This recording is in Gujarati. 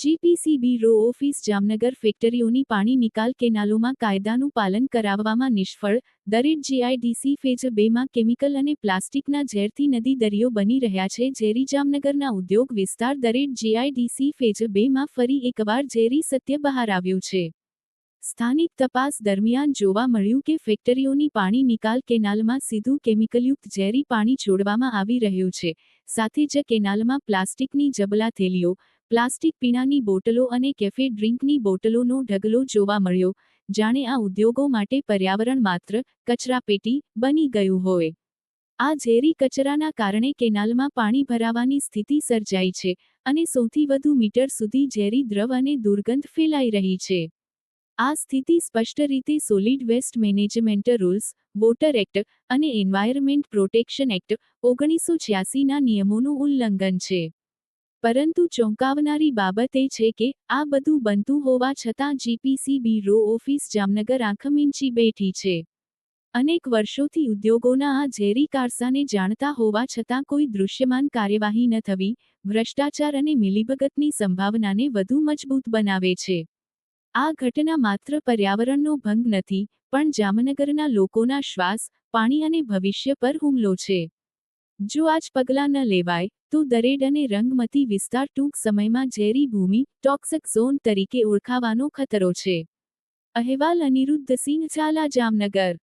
જીપીસીબી રો ઓફિસ જામનગર ફેક્ટરીઓની પાણી નિકાલ કેનાલોમાં કાયદાનું પાલન કરાવવામાં નિષ્ફળ, દરેડ જીઆઈડીસી ફેઝ 2માં કેમિકલ અને પ્લાસ્ટિકના ઝેરથી નદી દરિયો બની રહ્યા છે. ઝેરી જામનગરના ઉદ્યોગ વિસ્તાર દરેડ જીઆઈડીસી ફેઝ 2માં ફરી એકવાર ઝેરી સત્ય બહાર આવ્યું છે. સ્થાનિક તપાસ દરમિયાન જોવા મળ્યું કે ફેક્ટરીઓની પાણી નિકાલ કેનાલમાં સીધું કેમિકલયુક્ત ઝેરી પાણી છોડવામાં આવી રહ્યું છે. સાથે જ કેનાલમાં પ્લાસ્ટિકની જબલા થેલીઓ, પ્લાસ્ટિક પીણાની બોટલો અને કેફે ડ્રિંકની બોટલોનો ઢગલો જોવા મળ્યો. જાણે આ ઉદ્યોગો માટે પર્યાવરણ માત્ર કચરાપેટી બની ગયું હોય. આ ઝેરી કચરાના કારણે કેનાલમાં પાણી ભરાવાની સ્થિતિ સર્જાઈ છે અને સૌથી વધુ મીટર સુધી ઝેરી દ્રવ અને દુર્ગંધ ફેલાઈ રહી છે. આ સ્થિતિ સ્પષ્ટ રીતે solid waste management rules, water act અને એન્વાયરમેન્ટ પ્રોટેક્શન એક્ટ 1986ના નિયમોનું ઉલ્લંઘન છે. પરંતુ ચોંકાવનારી બાબત એ છે કે આ બધું બનતું હોવા છતાં જીપીસીબી રો ઓફિસ જામનગર આંખ મીંચી બેઠી છે. અનેક વર્ષોથી ઉદ્યોગોના આ ઝેરી કારસાને જાણતા હોવા છતાં કોઈ દૃશ્યમાન કાર્યવાહી ન થવી, ભ્રષ્ટાચાર અને મિલીભગતની સંભાવનાને વધુ મજબૂત બનાવે છે. આ ઘટના માત્ર પર્યાવરણનો ભંગ નથી, પણ જામનગરના લોકોના શ્વાસ, પાણી અને ભવિષ્ય પર હુમલો છે. જો આજ પગલાં ન લેવાય, તો દરેડ અને રંગમતી વિસ્તાર ટૂંક સમયમાં ઝેરી ભૂમિ, ટોક્સિક ઝોન તરીકે ઓળખાવાનો ખતરો છે. અહેવાલ અનિરુદ્ધ સિંહ ઝાલા, જામનગર.